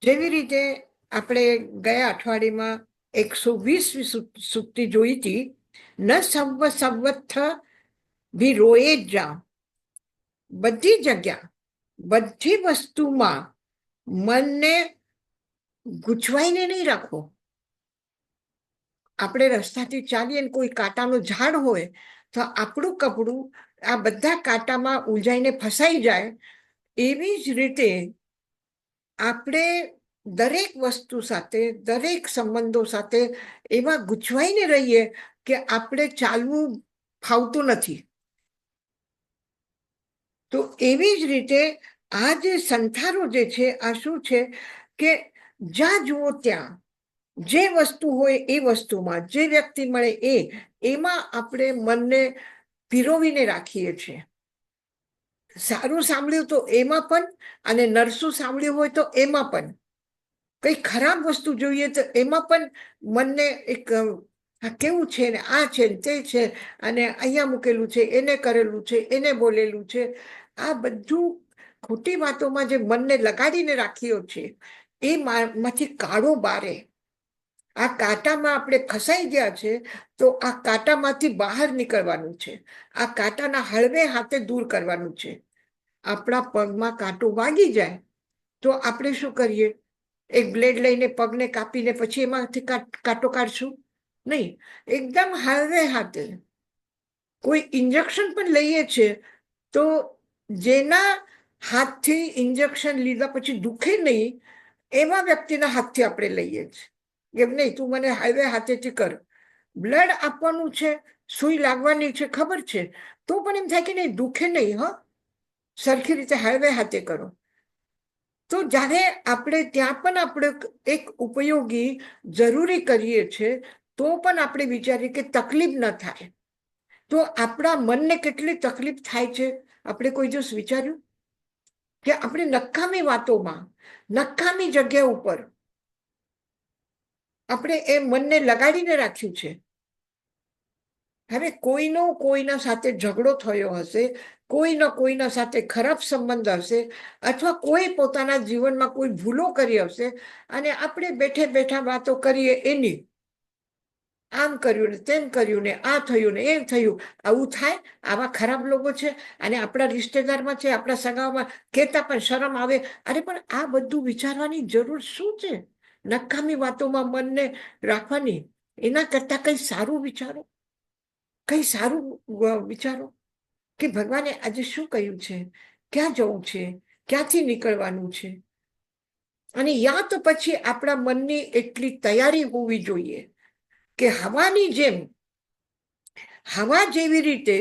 જેવી રીતે આપણે ગયા અઠવાડિયામાં 120 સૂક્તિ જોઈ હતી, ન સર્વથ ભી રોએ જા. બધી જગ્યા, બધી વસ્તુમાં મનને ગૂંચવાઈને નહીં રાખો. આપણે રસ્તાથી ચાલીએ ને કોઈ કાંટાનું ઝાડ હોય તો આપણું કપડું આ બધા કાંટામાં ઉલઝાઈને ફસાઈ જાય. એવી જ રીતે આપણે દરેક વસ્તુ સાથે, દરેક સંબંધો સાથે એવા ગૂંચવાઈને રહીએ કે આપણે ચાલવું ફાવતું નથી. તો એવી જ રીતે આ જે સંથારો જે છે, આ શું છે કે જ્યાં જુઓ ત્યાં જે વસ્તુ હોય એ વસ્તુમાં, જે વ્યક્તિ મળે એમાં આપણે મનને પીરોવીને રાખીએ છીએ. સારું સાંભળ્યું તો એમાં પણ, અને નરસું સાંભળ્યું હોય તો એમાં પણ, કઈ ખરાબ વસ્તુ જોઈએ તો એમાં પણ મનને એક કેવું છે ને, આ છે તે છે, અને અહીંયા મૂકેલું છે, એને કરેલું છે, એને બોલેલું છે, આ બધું ખોટી વાતોમાં જે મનને લગાડીને રાખ્યો છે એ માંથી કાળો બારે. આ કાંટામાં આપણે ફસાઈ ગયા છે, તો આ કાંટામાંથી બહાર નીકળવાનું છે. આ કાંટાના હળવે હાથે દૂર કરવાનું છે. આપણા પગમાં કાંટો વાગી જાય તો આપણે શું કરીએ? એક બ્લેડ લઈને પગને કાપીને પછી એમાંથી કાંટો કાઢશું? નહીં. એકદમ હળવે હાથે. કોઈ ઇન્જેક્શન પણ લઈએ છે તો જેના હાથથી ઇન્જેક્શન લીધા પછી દુખે નહીં એવા વ્યક્તિના હાથથી આપણે લઈએ છીએ. એમ નહીં, તું મને હળવે હાથેથી કર. બ્લડ આપવાનું છે, સુઈ લાગવાની છે, ખબર છે, તો પણ એમ થાય કે નહીં, દુખે નહીં, હ સરખી રીતે હળવે હાથે કરો. તો જ્યારે આપણે ત્યાં પણ આપણે એક ઉપયોગી જરૂરી કરીએ છીએ તો પણ આપણે વિચારીએ કે તકલીફ ન થાય. તો આપણા મનને કેટલી તકલીફ થાય છે, આપણે કોઈ દિવસ વિચાર્યું? કે આપણે નકામી વાતોમાં, નકામી જગ્યા ઉપર આપણે એ મનને લગાડીને રાખ્યું છે. હવે કોઈના સાથે ઝઘડો થયો હશે, કોઈના સાથે ખરાબ સંબંધ હશે, અથવા કોઈ પોતાના જીવનમાં કોઈ ભૂલો કરી હશે, અને આપણે બેઠે બેઠા વાતો કરીએ એની, આમ કર્યું ને તેમ કર્યું ને આ થયું ને એમ થયું. આવું થાય. આવા ખરાબ લોકો છે અને આપણા રિશ્તેદારમાં છે, આપણા સગાઓમાં, કહેતા પણ શરમ આવે. અરે પણ આ બધું વિચારવાની જરૂર શું છે? નકામી વાતોમાં મનને રાખવાની. એના કરતા કઈ સારું વિચારો, કઈ સારું વિચારો કે ભગવાને આજે શું કહ્યું છે, ક્યાં જવું છે, ક્યાંથી નીકળવાનું છે. અને યા તો પછી આપણા મનની એટલી તૈયારી હોવી જોઈએ કે હવાની જેમ, હવા જેવી રીતે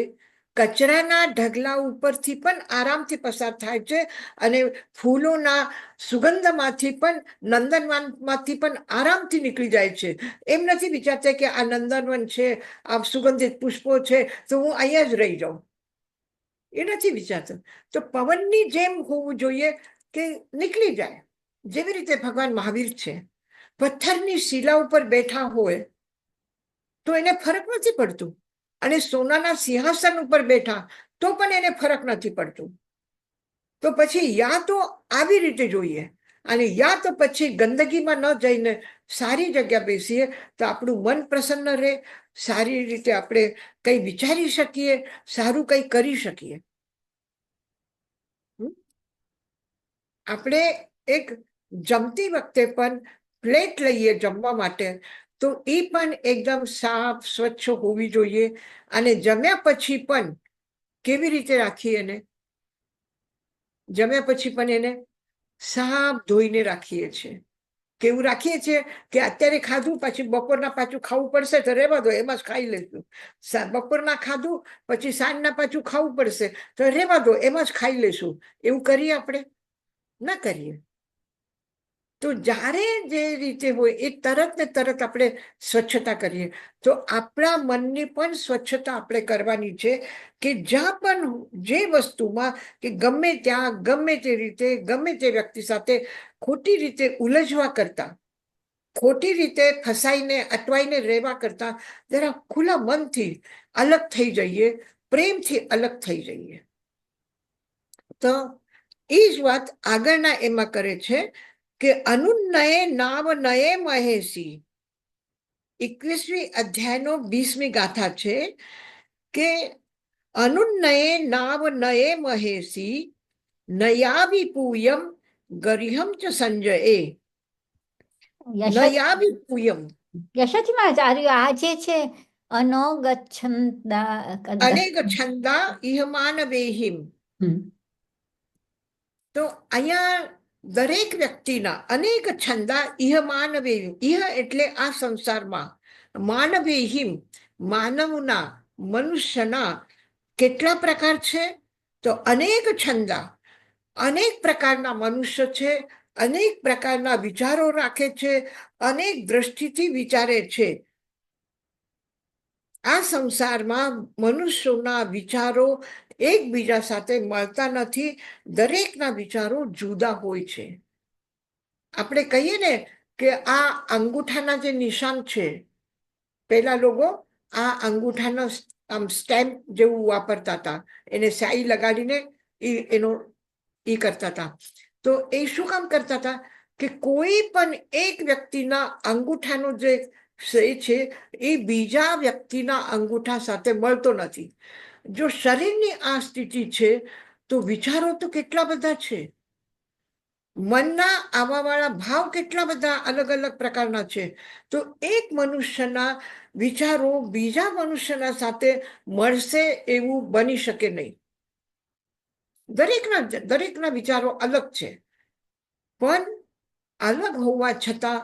કચરાના ઢગલા ઉપરથી પણ આરામથી પસાર થાય છે, અને ફૂલોના સુગંધમાંથી પણ, નંદનવનમાંથી પણ આરામથી નીકળી જાય છે. એમ નથી વિચારતા કે આ નંદનવન છે, આ સુગંધિત પુષ્પો છે, તો હું અહીંયા જ રહી જાઉં. એ નથી વિચારતો. તો પવનની જેમ હોવું જોઈએ કે નીકળી જાય. જેવી રીતે ભગવાન મહાવીર છે, પથ્થરની શિલા ઉપર બેઠા હોય તો એને ફરક નથી પડતું, અને સોનાના સિંહાસન ઉપર બેઠા તો પણ એને ફરક નથી પડતું. તો પછી યા તો આવી રીતે જોઈએ, અને યા તો પછી ગંદકીમાં ન જઈને સારી જગ્યા બેસીએ તો આપણું મન પ્રસન્ન રહે, સારી રીતે આપણે કંઈ વિચારી શકીએ, સારું કંઈ કરી શકીએ. આપણે એક જમતી વખતે પણ પ્લેટ લઈએ જમવા માટે તો એ પણ એકદમ સાફ સ્વચ્છ હોવી જોઈએ. અને જમ્યા પછી પણ કેવી રીતે રાખીએ એને? જમ્યા પછી પણ એને સાફ ધોઈને રાખીએ છીએ. કેવું રાખીએ છીએ કે અત્યારે ખાધું, પછી બપોરના પાછું ખાવું પડશે તો રહેવા દો, એમાં જ ખાઈ લઈશું. બપોરના ખાધું પછી સાંજના પાછું ખાવું પડશે તો રહેવા દો, એમાં જ ખાઈ લઈશું. એવું કરીએ આપણે? ના કરીએ. તો જ્યારે જે રીતે હોય એ તરત ને તરત આપણે સ્વચ્છતા કરીએ. તો આપણા મનની પણ સ્વચ્છતા આપણે કરવાની છે કે જ્યાં પણ જે વસ્તુમાં કે ગમે ત્યાં, ગમે તે રીતે, ગમે તે વ્યક્તિ સાથે ખોટી રીતે ઉલઝવા કરતા, ખોટી રીતે ફસાઈને અટવાઈને રહેવા કરતા જરા ખુલ્લા મનથી અલગ થઈ જઈએ પ્રેમથી અલગ થઈ જઈએ. તો એ જ વાત આગળના એમાં કરે છે કે અનુનયે નાવ નયે મહેશી. 21મી અધ્યાયનો 20મી ગાથા છે કે અનુનયે નાવ નયે મહેશી નયાવી પૂયમ ગરિહમ ચ સંજયે. નયાવી પૂયમ યશોથી આચાર્ય આ જે છે અનોગચ્છંદા અનેક છંદા ઇહમાનવેહિમ. તો અહીંયા દરેક વ્યક્તિના અનેક છંદા ઇહ માનવેહિમ. ઇહ એટલે આ સંસારમાં, માનવેહિમ માનવના, મનુષ્યના કેટલા પ્રકાર છે? તો અનેક છંદા, અનેક પ્રકારના મનુષ્ય છે, અનેક પ્રકારના વિચારો રાખે છે, અનેક દ્રષ્ટિથી વિચારે છે. આ સંસારમાં મનુષ્યોના વિચારો એકબીજા સાથે મળતા નથી. દરેકના વિચારો જુદા હોય છે. આપણે કહીએ ને કે આ અંગૂઠાના જે નિશાન છે, પેલા લોકો આ અંગૂઠાના આમ સ્ટેમ્પ જેવું વાપરતા હતા, એને સ્યાહી લગાડીને એનો કરતા હતા. તો એ શું કામ કરતા હતા કે કોઈ પણ એક વ્યક્તિના અંગૂઠાનો જે છે એ બીજા વ્યક્તિના અંગૂઠા સાથે મળતો નથી. જો શરીરની આ સ્થિતિ છે તો વિચારો તો કેટલા બધા છે, મનના આવાવાળા ભાવ કેટલા બધા અલગ અલગ પ્રકારના છે. તો એક મનુષ્યના વિચારો બીજા મનુષ્યના સાથે મળશે એવું બની શકે નહીં. દરેકના વિચારો અલગ છે. પણ અલગ હોવા છતાં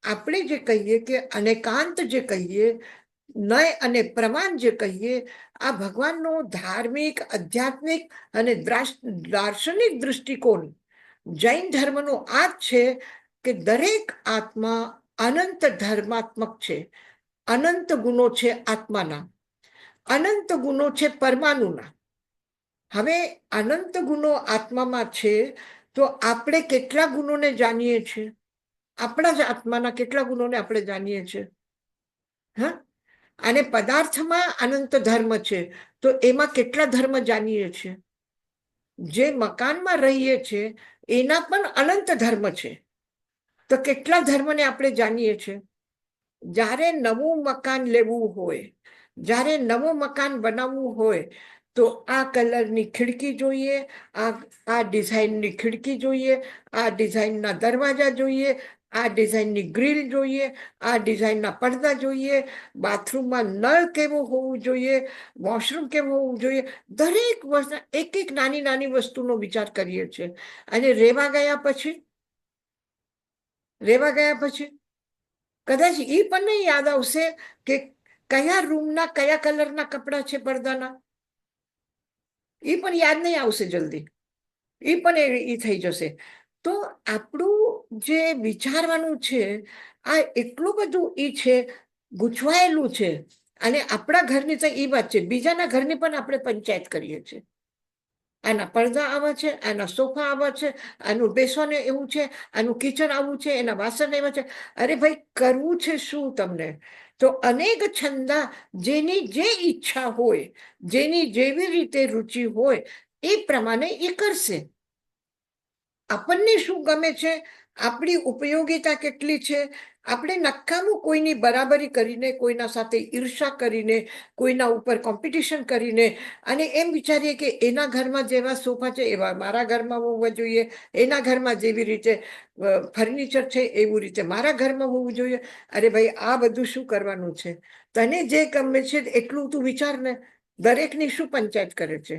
આપણે જે કહીએ કે અનેકાંત જે કહીએ, નય અને પ્રમાણ જે કહીએ, આ ભગવાનનો ધાર્મિક, આધ્યાત્મિક અને દાર્શનિક દૃષ્ટિકોણ જૈન ધર્મનો આ જ છે કે દરેક આત્મા અનંત ધર્માત્મક છે. અનંત ગુણો છે આત્માના, અનંત ગુણો છે પરમાણુના. હવે અનંત ગુણો આત્મામાં છે તો આપણે કેટલા ગુણોને જાણીએ છીએ? આપણા જ આત્માના કેટલા ગુણોને આપણે જાણીએ છીએ? હા, અને પદાર્થમાં અનંત ધર્મ છે તો એમાં કેટલા ધર્મ જાણીએ છીએ? જે મકાનમાં રહીએ છીએ એના પણ અનંત ધર્મ છે. તો કેટલા ધર્મને આપણે જાણીએ છીએ? જ્યારે નવું મકાન લેવું હોય, જ્યારે નવું મકાન બનાવવું હોય તો આ કલરની ખિડકી જોઈએ, આ ડિઝાઇનની ખિડકી જોઈએ, આ ડિઝાઇનના દરવાજા જોઈએ, આ ડિઝાઇનની ગ્રીલ જોઈએ, આ ડિઝાઇનના પડદા જોઈએ, બાથરૂમમાં નળ કેવું હોવું જોઈએ, વોશરૂમ કેવું હોવું જોઈએ. દરેક વસ્તુ એક એક નાની નાની વસ્તુનો વિચાર કરીએ છીએ. અને રહેવા ગયા પછી કદાચ એ પણ નહીં યાદ આવશે કે કયા રૂમના કયા કલરના કપડા છે પડદાના. એ પણ યાદ નહીં આવશે જલ્દી. એ પણ એ થઈ જશે. તો આપણું જે વિચારવાનું છે આ એટલું બધું એ છે, ગૂંચવાયેલું છે. અને આપણા ઘરની તો એ વાત છે, બીજાના ઘરની પણ આપણે પંચાયત કરીએ છીએ. આના પડદા આવા છે, આના સોફા આવા છે, આનું બેસવાનું એવું છે, આનું કિચન આવું છે, એના વાસણ એવા છે. અરે ભાઈ, કરવું છે શું તમને? તો અનેક છંદા, જેની જે ઈચ્છા હોય, જેની જેવી રીતે રુચિ હોય એ પ્રમાણે એ કરશે. આપણને શું ગમે છે, આપણી ઉપયોગિતા કેટલી છે, આપણે નકામું કોઈની બરાબરી કરીને, કોઈના સાથે ઈર્ષા કરીને, કોઈના ઉપર કોમ્પિટિશન કરીને અને એમ વિચારીએ કે એના ઘરમાં જેવા સોફા છે એવા મારા ઘરમાં હોવા જોઈએ, એના ઘરમાં જેવી રીતે ફર્નિચર છે એવું રીતે મારા ઘરમાં હોવું જોઈએ. અરે ભાઈ, આ બધું શું કરવાનું છે? તને જે ગમે છે એટલું તું વિચાર ને. દરેકની શું પંચાયત કરે છે?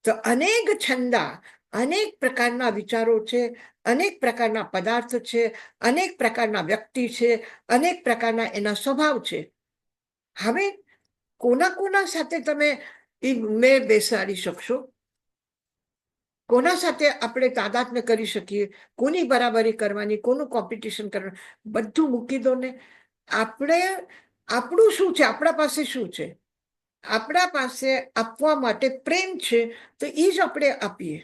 તો અનેક છંદા, અનેક પ્રકારના વિચારો છે, અનેક પ્રકારના પદાર્થ છે, અનેક પ્રકારના વ્યક્તિ છે, અનેક પ્રકારના એના સ્વભાવ છે. હવે કોના સાથે તમે મેં બેસાડી શકશો? કોના સાથે આપણે તાદાત્મ્ય કરી શકીએ? કોની બરાબરી કરવાની, કોનું કોમ્પિટિશન કરવાનું? બધું મૂકી દો ને. આપણું શું છે? આપણા પાસે શું છે? આપણા પાસે આપવા માટે પ્રેમ છે, તો એ જ આપણે આપીએ.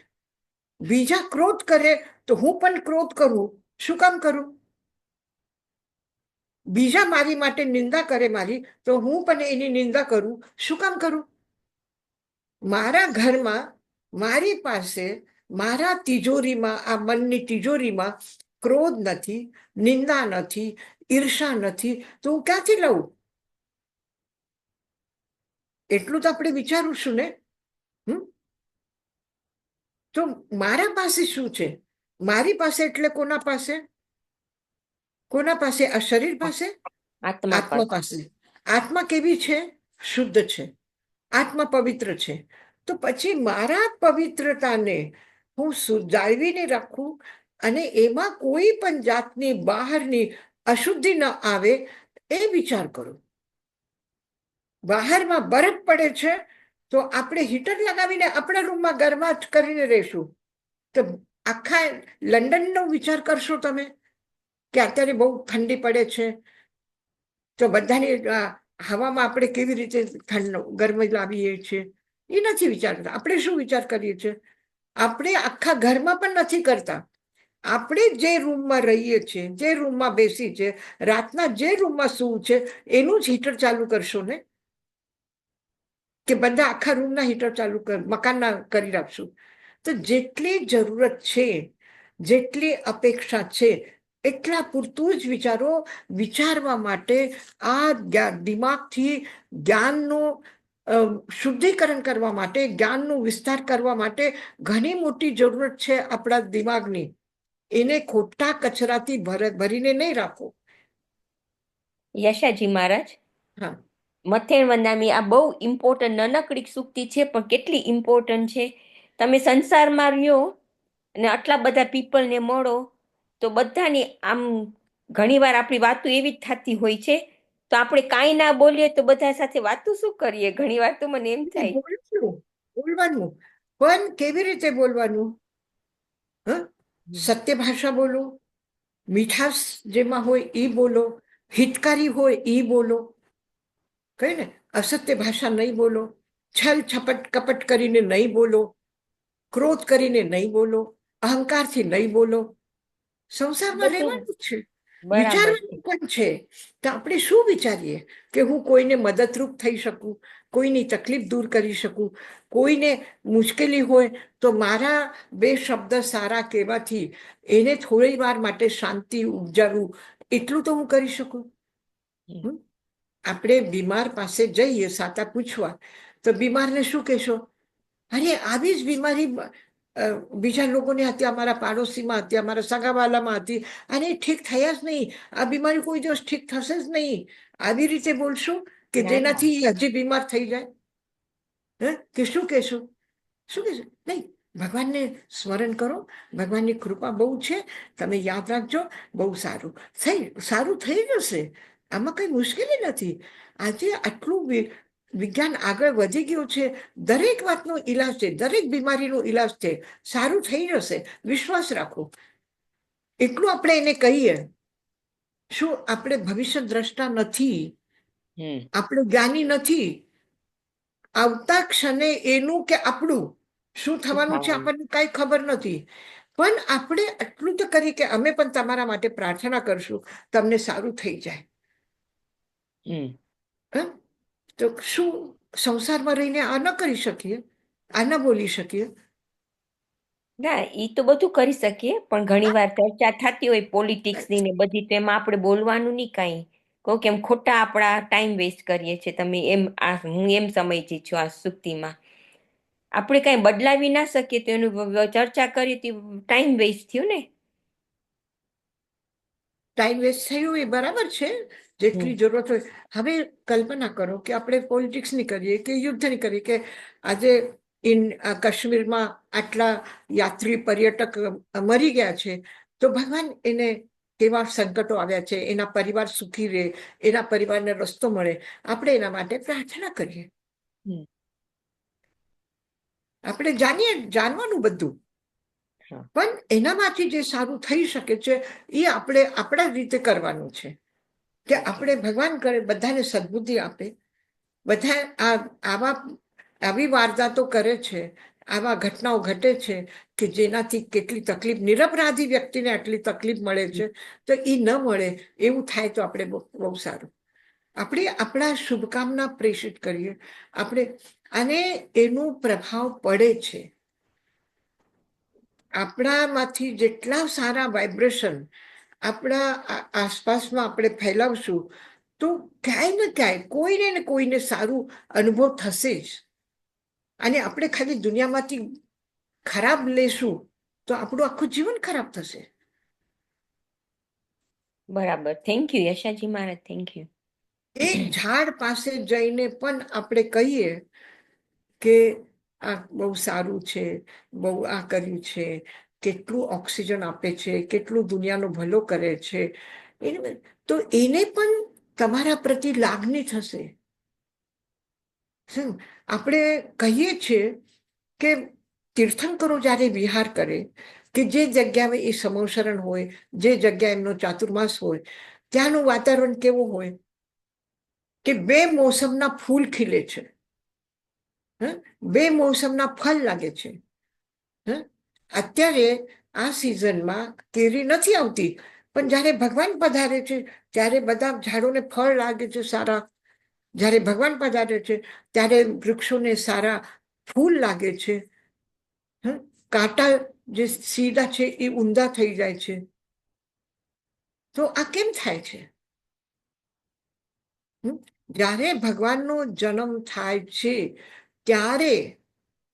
બીજા ક્રોધ કરે તો હું પણ ક્રોધ કરું. શું કામ કરું? બીજા મારી માટે નિંદા કરે મારી, તો હું પણ એની નિંદા કરું. શું કામ કરું? મારા ઘરમાં મારી પાસે મારા તિજોરીમાં, આ મનની તિજોરીમાં ક્રોધ નથી, નિંદા નથી, ઈર્ષા નથી, તો હું ક્યાંથી લઉં? એટલું તો આપણે વિચારશું ને. તો મારા પાસે શું છે? મારી પાસે એટલે કોના પાસે? કોના પાસે? આ શરીર પાસે, આત્મા પાસે. આત્મા કેવી છે? શુદ્ધ છે. આત્મા પવિત્ર છે. તો પછી મારા પવિત્રતાને હું જાળવીને રાખું અને એમાં કોઈ પણ જાતની બહારની અશુદ્ધિ ન આવે એ વિચાર કરો. બહારમાં બરફ પડે છે તો આપણે હીટર લગાવીને આપણા રૂમમાં ગરમા કરીને રહીશું. તો આખા લંડનનો વિચાર કરશો તમે કે અત્યારે બહુ ઠંડી પડે છે, તો બધાની હવામાં આપણે કેવી રીતે ગરમી લાવીએ છીએ એ નથી વિચારતા. આપણે શું વિચાર કરીએ છીએ? આપણે આખા ઘરમાં પણ નથી કરતા. આપણે જે રૂમમાં રહીએ છીએ, જે રૂમમાં બેસી છે, રાતના જે રૂમમાં સૂવું છે એનું જ હીટર ચાલુ કરશો ને, કે બધા આખા રૂમના હીટર ચાલુ મકાનના કરી રાખશું? તો જેટલી જરૂરત છે, જેટલી અપેક્ષા છે એટલા પૂરતું જ વિચારો. વિચારવા માટે આ દિમાગથી જ્ઞાનનું શુદ્ધિકરણ કરવા માટે, જ્ઞાનનો વિસ્તાર કરવા માટે ઘણી મોટી જરૂરત છે આપણા દિમાગની. એને ખોટા કચરાથી ભરીને નહીં રાખો. યશાજી મહારાજ, હા, મથેણ વંદામી, આ બહુ ઇમ્પોર્ટન્ટ નાનકડી સૂક્તિ છે, પણ કેટલી ઇમ્પોર્ટન્ટ છે. તમે સંસારમાં રહ્યો અને આટલા બધા પીપલને મળો તો બધાની આમ ઘણીવાર આપણી વાતો એવી જ થતી હોય છે, તો આપણે કાંઈ ના બોલીએ તો બધા સાથે વાતો શું કરીએ? ઘણીવાર તો મને એમ થાય. બોલવાનું પણ કેવી રીતે બોલવાનું? સત્ય ભાષા બોલો, મીઠાશ જેમાં હોય એ બોલો, હિતકારી હોય એ બોલો. કઈ ને અસત્ય ભાષા નહીં બોલો, છલ છપટ કપટ કરીને નહીં બોલો, ક્રોધ કરીને નહીં બોલો, અહંકારથી નહીં બોલો. સંસારમાં રહેવાનું છે, વિચારવાનું પણ છે. તો આપણે શું વિચારીએ કે હું કોઈને મદદરૂપ થઈ શકું, કોઈની તકલીફ દૂર કરી શકું, કોઈને મુશ્કેલી હોય તો મારા બે શબ્દ સારા કહેવાથી એને થોડી વાર માટે શાંતિ ઉપજાવું, એટલું તો હું કરી શકું. આપણે બીમાર પાસે જઈએ સાતા પૂછવા, તો બીમારને શું કહેશો? અરે આવી જ બીમારી બીજા લોકોને હતી, અમારા પાડોશીમાં હતી, અમારા સગાવાલામાં હતી, અને ઠીક થયા જ નહીં. આ બીમારી કોઈ દિવસ ઠીક થશે જ નહીં. આવી રીતે બોલશું કે જેનાથી હજી બીમાર થઈ જાય? કે શું કહેશું? શું કહેશું? નહીં, ભગવાનને સ્મરણ કરો, ભગવાનની કૃપા બહુ છે, તમે યાદ રાખજો, બહુ સારું થઈ જશે. આમાં કઈ મુશ્કેલી નથી. આજે આટલું વિજ્ઞાન આગળ વધી ગયું છે, દરેક વાતનો ઈલાજ છે, દરેક બીમારીનો ઈલાજ છે, સારું થઈ જશે, વિશ્વાસ રાખો. એટલું આપણે એને કહીએ. શું આપણે ભવિષ્ય દ્રષ્ટા નથી? આપણે જ્ઞાની નથી. આવતા ક્ષણે એનું કે આપણું શું થવાનું છે આપણને કઈ ખબર નથી. પણ આપણે આટલું તો કરી કે અમે પણ તમારા માટે પ્રાર્થના કરશું, તમને સારું થઈ જાય. તો શું સંસારમાં રહીને આ ન કરી શકીએ? આ ન બોલી શકીએ? ના, એ તો બધું કરી શકીએ, પણ ઘણીવાર ચર્ચા થતી હોય પોલિટિક્સની ને બધી, તો એમાં આપણે બોલવાનું નહીં કાંઈ. કહું કે એમ ખોટા આપણા ટાઈમ વેસ્ટ કરીએ છીએ. તમે એમ હું એમ સમજી છું આ સૂક્તિમાં આપણે કાંઈ બદલાવી ના શકીએ, તો એનું ચર્ચા કરીએ તો ટાઈમ વેસ્ટ થયું ને. ટાઈમ વેસ્ટ થયું એ બરાબર છે, જેટલી જરૂરત હોય. હવે કલ્પના કરો કે આપણે પોલિટિક્સની કરીએ કે યુદ્ધની કરીએ, કે આજે કાશ્મીરમાં આટલા યાત્રી પર્યટક મરી ગયા છે, તો ભગવાન એને કેવા સંકટો આવ્યા છે, એના પરિવાર સુખી રહે, એના પરિવારને રસ્તો મળે, આપણે એના માટે પ્રાર્થના કરીએ. આપણે જાણવાનું બધું, પણ એનામાંથી જે સારું થઈ શકે છે એ આપણે આપણા રીતે કરવાનું છે. કે આપણે ભગવાન કરે બધાને સદબુદ્ધિ આપે. બધા આવી વારદાતો કરે છે, આવા ઘટનાઓ ઘટે છે કે જેનાથી કેટલી તકલીફ, નિરપરાધી વ્યક્તિને આટલી તકલીફ મળે છે, તો એ ન મળે એવું થાય તો આપણે બહુ સારું. આપણે આપણા શુભકામના પ્રેષિત કરીએ. આપણે અને એનું પ્રભાવ પડે છે. આપણામાંથી જેટલા સારા વાઇબ્રેશન આપણા આસપાસમાં આપણે ફેલાવશું તો ક્યાંય ને ક્યાંય કોઈને ને કોઈને સારું અનુભવ થશે જ. અને આપણે ખાલી દુનિયામાંથી ખરાબ લેશું તો આપણું આખું જીવન ખરાબ થશે. બરાબર. થેન્ક યુ યશાજી મહારાજ, થેન્ક યુ. એક ઝાડ પાસે જઈને પણ આપણે કહીએ કે આ બહુ સારું છે, બહુ આ કર્યું છે, કેટલું ઓક્સિજન આપે છે, કેટલું દુનિયાનો ભલો કરે છે, તો એને પણ તમારા પ્રતિ લાગણી થશે. આપણે કહીએ છીએ કે તીર્થંકરો જ્યારે વિહાર કરે કે જે જગ્યાએ એ સમોસરણ હોય, જે જગ્યા એમનો ચાતુર્માસ હોય, ત્યાંનું વાતાવરણ કેવું હોય કે 2 મોસમના ફૂલ ખીલે છે, 2 મોસમના ફળ લાગે છે. અત્યારે આ સિઝનમાં કેરી નથી આવતી, પણ જ્યારે ભગવાન પધારે છે ત્યારે બધા ઝાડોને ફળ લાગે છે સારા. જ્યારે ભગવાન પધારે છે ત્યારે વૃક્ષોને સારા ફૂલ લાગે છે. કાંટા જે સીધા છે એ ઊંધા થઈ જાય છે. તો આ કેમ થાય છે? જ્યારે ભગવાનનો જન્મ થાય છે ત્યારે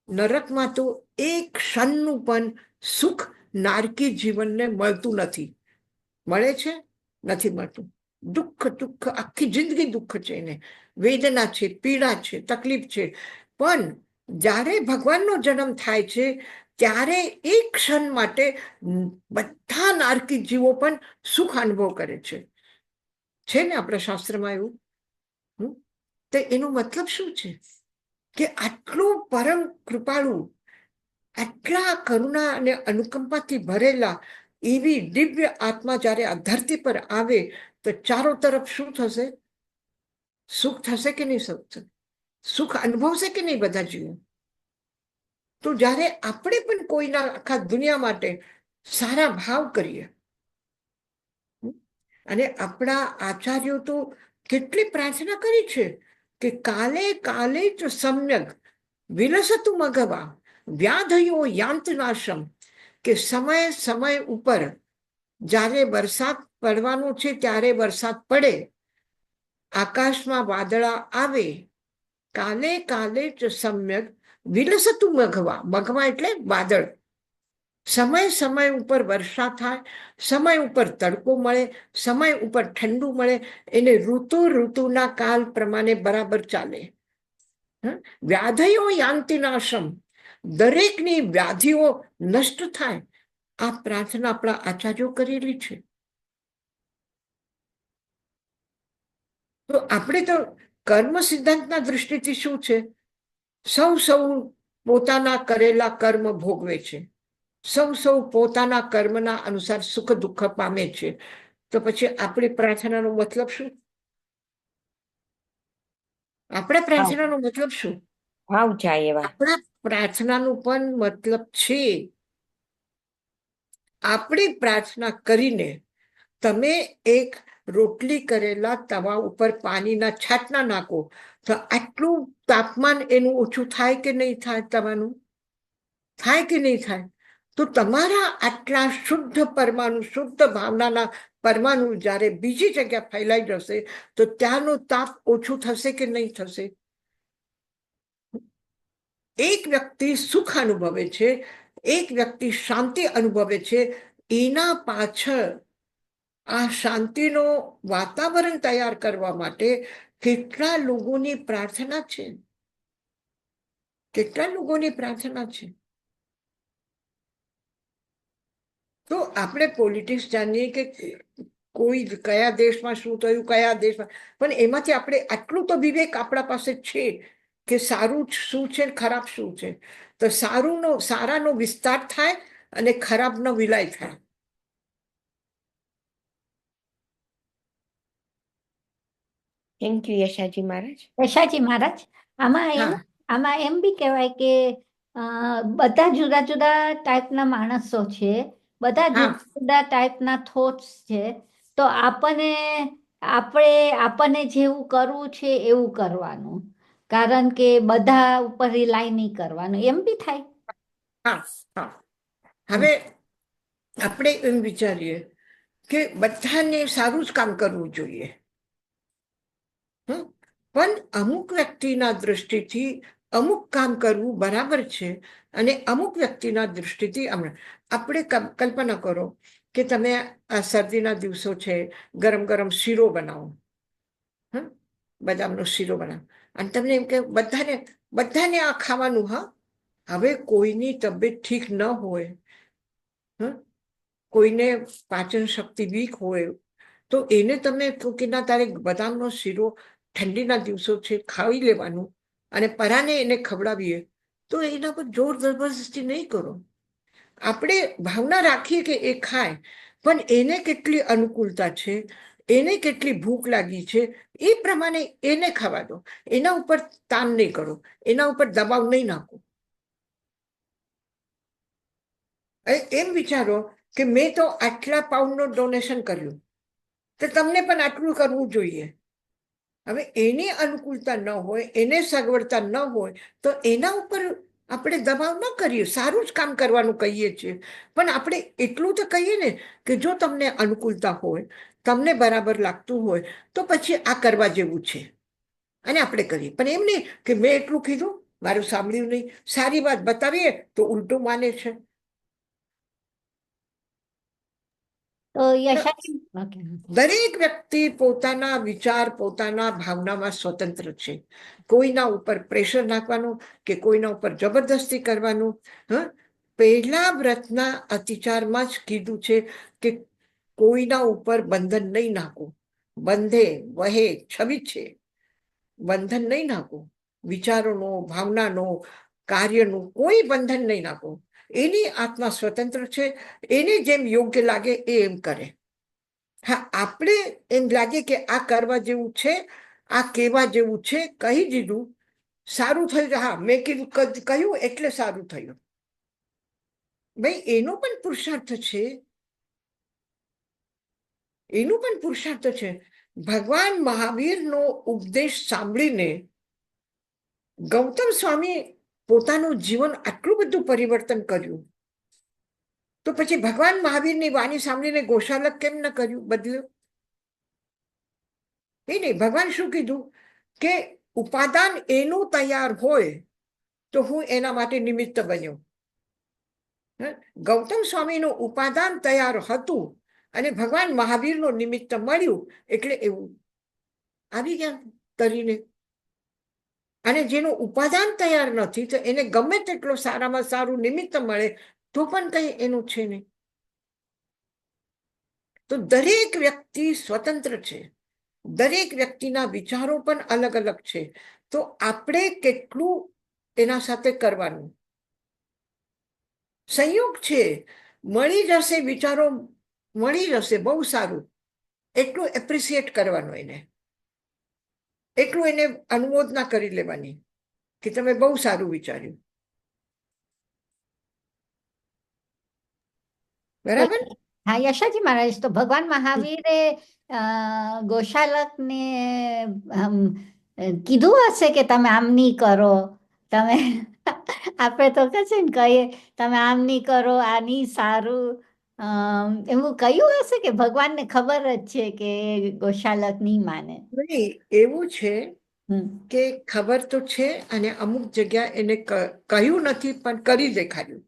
નરકમાં તો એક ક્ષણનું પણ સુખ નારકી જીવનને મળતું નથી. મળે છે? નથી મળતું. દુઃખ દુઃખ, આખી જિંદગી દુઃખ છે એને, વેદના છે, પીડા છે, તકલીફ છે. પણ જ્યારે ભગવાનનો જન્મ થાય છે ત્યારે એક ક્ષણ માટે બધા નારકી જીવો પણ સુખ અનુભવ કરે છે. છે ને આપણા શાસ્ત્રમાં એવું? તો એનો મતલબ શું છે? કે આટલું પરમ કૃપાળુ, આટલા કરુણા અને અનુકંપાથી ભરેલા એવી દિવ્ય આત્મા જ્યારે આ ધરતી પર આવે તો ચારો તરફ શું થશે? સુખ થશે કે નહીં? સુખ અનુભવશે કે નહીં બધા જીવો? તો જ્યારે આપણે પણ કોઈના આખા દુનિયા માટે સારા ભાવ કરીએ, અને આપણા આચાર્યો તો કેટલી પ્રાર્થના કરી છે કે કાલે કાલે જ સમ્યક વિલસતું મઘવા વ્યાધયો યાંતનાશમ, કે સમય સમય ઉપર જ્યારે વરસાદ પડવાનો છે ત્યારે વરસાદ પડે, આકાશમાં વાદળા આવે, કાલે કાલે જ સમ્યક વિલસતું મઘવા, મઘવા એટલે વાદળ, સમય સમય ઉપર વર્ષા થાય, સમય ઉપર તડકો મળે, સમય ઉપર ઠંડુ મળે, એને ઋતુ ઋતુના કાલ પ્રમાણે બરાબર ચાલે. વ્યાધયો યાંતિનાશમ, દરેકની વ્યાધિઓ નષ્ટ થાય. આ પ્રાર્થના આપણા આચાર્યો કરેલી છે. તો આપણે તો કર્મ સિદ્ધાંતના દૃષ્ટિથી શું છે? સૌ પોતાના કરેલા કર્મ ભોગવે છે, સૌ પોતાના કર્મના અનુસાર સુખ દુઃખ પામે છે. તો પછી આપણી પ્રાર્થનાનો મતલબ શું? આપણા પ્રાર્થનાનો મતલબ શું? ભાવ જાય એવા. આપણા પ્રાર્થનાનો પણ મતલબ છે આપણી પ્રાર્થના કરીને તમે એક રોટલી કરેલા તવા ઉપર પાણીના છાંટના નાખો તો આટલું તાપમાન એનું ઓછું થાય કે નહીં થાય? તવાનું થાય કે નહીં થાય? તો તમારા આટલા શુદ્ધ પરમાણુ, શુદ્ધ ભાવનાના પરમાણુ જ્યારે બીજી જગ્યા ફેલાઈ જશે તો ત્યાંનું તાપ ઓછું થશે કે નહીં થશે? એક વ્યક્તિ સુખ અનુભવે છે, એક વ્યક્તિ શાંતિ અનુભવે છે, એના પાછળ આ શાંતિનો વાતાવરણ તૈયાર કરવા માટે કેટલા લોકોની પ્રાર્થના છે, કેટલા લોકોની પ્રાર્થના છે. તો આપણે પોલિટિક્સ જાણીએ કે કોઈ કયા દેશમાં શું થયું, કયા દેશમાં, પણ એમાંથી આપણે આટલું તો વિવેક આપણા પાસે છે કે સારું શું છે, ખરાબ શું છે. તો સારાનો વિસ્તાર થાય અને ખરાબનો વિલય થાય. થેન્ક યુ યશાજી મહારાજ. યશાજી મહારાજ, હા. આમાં એમ બી કહેવાય કે બધા જુદા જુદા ટાઈપના માણસો છે, બધા હા. જુદા જુદા ટાઈપના થોટ્સ છે. તો આપણને જેવું કરવું છે એવું કરવાનું. કારણ કે બધા ઉપર રિલાય નહીં કરવાનું, એમ બી થાય. હા હા. હવે આપણે એમ વિચારીએ કે બધાને સારું જ કામ કરવું જોઈએ. પણ અમુક વ્યક્તિના દૃષ્ટિથી અમુક કામ કરવું બરાબર છે અને અમુક વ્યક્તિના દૃષ્ટિથી આપણે કલ્પના કરો કે તમે આ શરદીના દિવસો છે, ગરમ ગરમ શીરો બનાવો, બદામનો શીરો બનાવો, અને તમને એમ કે બધાને આ ખાવાનું. હવે કોઈની તબિયત ઠીક ન હોય, કોઈને પાચન શક્તિ વીક હોય, તો એને તમે કે ના તારે બદામનો શીરો ઠંડીના દિવસો છે ખાવી લેવાનું અને પરાને એને ખવડાવીએ, તો એના પર જોર જબરદસ્તી નહીં કરો. આપણે ભાવના રાખીએ કે એ ખાય, પણ એને કેટલી અનુકૂળતા છે, એને કેટલી ભૂખ લાગી છે, એ પ્રમાણે એને ખાવા દો. એના ઉપર તાણ નહીં કરો, એના ઉપર દબાવ નહીં નાખો. એમ વિચારો કે મેં તો આટલા પાઉન્ડનું ડોનેશન કર્યું, તો તમને પણ આટલું કરવું જોઈએ. હવે એની અનુકૂળતા ન હોય, એને સગવડતા ન હોય, તો એના ઉપર આપણે દબાવ ન કરીએ. સારું જ કામ કરવાનું કહીએ છીએ, પણ આપણે એટલું તો કહીએ ને કે જો તમને અનુકૂળતા હોય, તમને બરાબર લાગતું હોય, તો પછી આ કરવા જેવું છે અને આપણે કરીએ. પણ એમ નહીં કે મેં એટલું કીધું, મારું સાંભળ્યું નહીં. સારી વાત બતાવીએ તો ઉલટું માને છે. તો યશાજી, ઓકે. દરેક વ્યક્તિ પોતાના વિચાર, પોતાના ભાવનામાં સ્વતંત્ર છે. કોઈના ઉપર પ્રેશર નાખવાનું કે કોઈના ઉપર જબરદસ્તી કરવાનું. પહેલા વ્રતના અતિચારમાં જ કીધું છે કે કોઈના ઉપર બંધન નહીં નાખવું. બંધે વહે છબી છે, બંધન નહીં નાખવું. વિચારોનો, ભાવનાનો, કાર્યનું કોઈ બંધન નહીં નાખવું. એની આત્મા સ્વતંત્ર છે, એને જેમ યોગ્ય લાગે એ એમ કરે. હા, આપણે એમ લાગે કે આ કરવા જેવું છે, આ કહેવા જેવું છે, કહી દીધું, સારું થયું. હા, મેં કીધું કહ્યું એટલે સારું થયું. ભાઈ, એનો પણ પુરુષાર્થ છે, એનું પણ પુરુષાર્થ છે. ભગવાન મહાવીરનો ઉપદેશ સાંભળીને ગૌતમ સ્વામી પોતાનું જીવન આટલું બધું પરિવર્તન કર્યું, તો પછી ભગવાન મહાવીરની વાણી સાંભળીને ગોશાલક કેમ ન કર્યું, બદલ્યું? એ નહીં. ભગવાન શું કીધું કે ઉપાદાન એનું તૈયાર હોય તો હું એના માટે નિમિત્ત બન્યો. ગૌતમ સ્વામીનું ઉપાદાન તૈયાર હતું અને ભગવાન મહાવીરનું નિમિત્ત મળ્યું, એટલે એવું આવી ગયા તરીને. અને જેનું ઉપાદાન તૈયાર નથી, તો એને ગમે તેટલો સારામાં સારું નિમિત્ત મળે તો પણ કઈ એનું છે નહીં. તો દરેક વ્યક્તિ સ્વતંત્ર છે, દરેક વ્યક્તિના વિચારો પણ અલગ અલગ છે. તો આપણે કેટલું એના સાથે કરવાનું. સંયોગ છે, મળી જશે, વિચારો મળી જશે, બહુ સારું. એટલું એપ્રિસિએટ કરવાનું, એને એટલું એને અનુમોદના કરી લેવાની કે તમે બહુ સારું વિચાર્યું. બરાબર? હા યશાજી મહારાજ, તો ભગવાન મહાવીરે ગોશાલકને કીધું હશે કે તમે આમ નહીં કરો, તમે આપણે તો કહે છે ને કહીએ તમે આમ નહીં કરો, આ નહીં સારું, એવું કહ્યું હશે કે ભગવાનને ખબર જ છે કે ગોશાલક નહીં માને? નહીં, એવું છે કે ખબર તો છે, અને અમુક જગ્યા એને કહ્યું નથી પણ કરી દેખાડ્યું.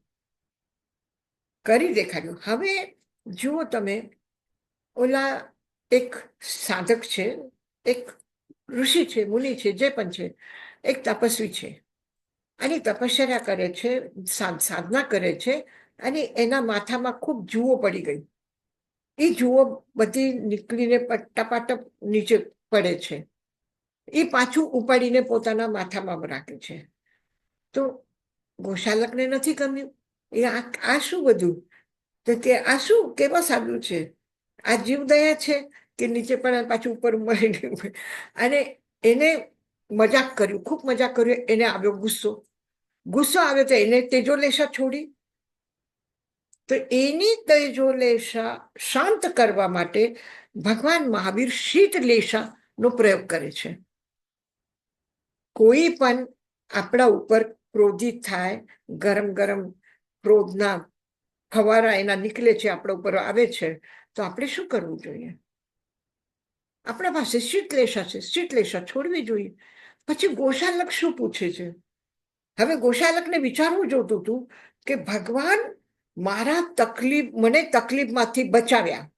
હવે જુઓ તમે, ઓલા એક સાધક છે, એક ઋષિ છે, મુનિ છે, જે પણ છે, એક તપસ્વી છે, અને તપશ્ચર્યા કરે છે, સાધના કરે છે, અને એના માથામાં ખૂબ જુઓ પડી ગઈ. એ જુઓ બધી નીકળીને ટપાટપ નીચે પડે છે. એ પાછું ઉપાડીને પોતાના માથામાં રાખે છે. તો ગોશાલકને નથી ગમ્યું. એ આ શું બધું? તો કે આ શું, કેવા સાદું છે, આ જીવદયા છે કે નીચે પણ પાછું ઉપર મળી ગયું. અને એને મજાક કર્યું, ખૂબ મજાક કર્યું. એને આવ્યો ગુસ્સો આવ્યો, તો એને તેજોલેશા છોડી. તો એની તેજોલેશા શાંત કરવા માટે ભગવાન મહાવીર શીતલેશા નો પ્રયોગ કરે છે. કોઈ પણ આપણા ઉપર ક્રોધિત થાય, ગરમ ગરમ ક્રોધના ફવારા એના નીકળે છે, આપણા ઉપર આવે છે, તો આપણે શું કરવું જોઈએ? આપણા પાસે શીતલેશા છે, શીતલેશા છોડવી જોઈએ. પછી ગોશાલક શું પૂછે છે? હવે ગોશાલકને વિચારવું જોતું હતું કે ભગવાન મને તકલીફમાંથી બચાવ્યા.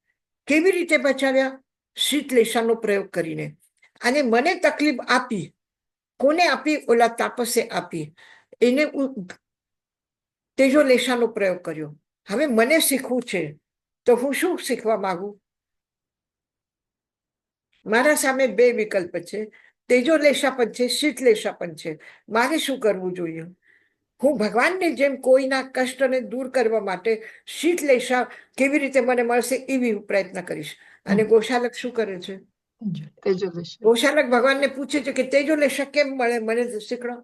કેવી રીતે બચાવ્યા? શીતલેશાનો પ્રયોગ કરીને. અને મને તકલીફ આપી. કોને આપી? ઓલા તાપસે આપી. એને તેજોલેશાનો પ્રયોગ કર્યો. હવે મને શીખવું છે, તો હું શું શીખવા માંગુ? મારા સામે બે વિકલ્પ છે, તેજોલેશા પણ છે, શીતલેશા પણ છે. મારે શું કરવું જોઈએ? હું ભગવાનની જેમ કોઈના કષ્ટને દૂર કરવા માટે શીતલેશા કેવી રીતે મને મળશે એવી પ્રયત્ન કરીશ. અને ગોશાલક શું કરે છે? ગોશાલક ભગવાનને પૂછે છે કે તેજોલેશા કેમ મળે, મને શીખડો.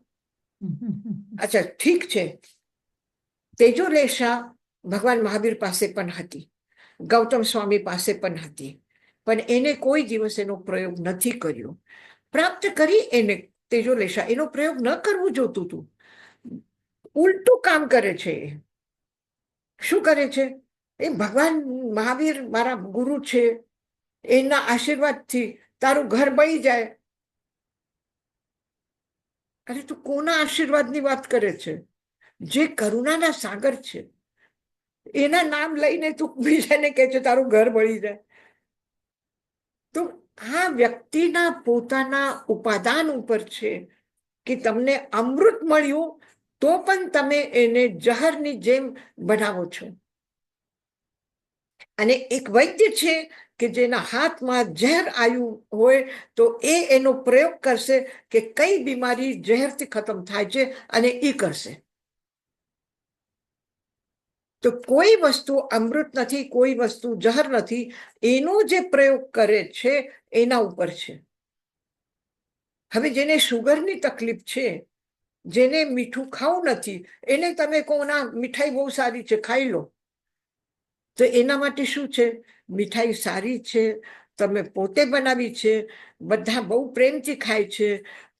અચ્છા, ઠીક છે. તેજોલેશા ભગવાન મહાવીર પાસે પણ હતી, ગૌતમ સ્વામી પાસે પણ હતી, પણ એને કોઈ દિવસ એનો પ્રયોગ નથી કર્યો. પ્રાપ્ત કરી એને તેજોલેશા, એનો પ્રયોગ ન કરવું જોતું હતું. ઉલટું કામ કરે છે. શું કરે છે? એ ભગવાન મહાવીર મારા ગુરુ છે, એના આશીર્વાદથી તારું ઘર બળી જાય. અરે તું કોના આશીર્વાદની વાત કરે છે? જે કરુણાના સાગર છે એના નામ લઈને તું બીજાને કહે છે તારું ઘર બળી જાય. તો આ વ્યક્તિના પોતાના ઉપાદાન ઉપર છે કે તમને અમૃત મળ્યું તો પણ તમે એને જહરની જેમ બનાવો છો. અને એક વૈદ્ય છે કે જેના હાથમાં ઝેર આવ્યું હોય તો એનો પ્રયોગ કરશે કે કઈ બીમારી ઝેરથી ખતમ થાય છે અને એ કરશે. તો કોઈ વસ્તુ અમૃત નથી, કોઈ વસ્તુ ઝહર નથી. એનો જે પ્રયોગ કરે છે એના ઉપર છે. હવે જેને શુગરની તકલીફ છે, જેને મીઠું ખાવું નથી, એને તમે કહો ના મીઠાઈ બહુ સારી છે, ખાઈ લો, તો એના માટે શું છે? મીઠાઈ સારી છે, તમે પોતે બનાવી છે, બધા બહુ પ્રેમથી ખાય છે,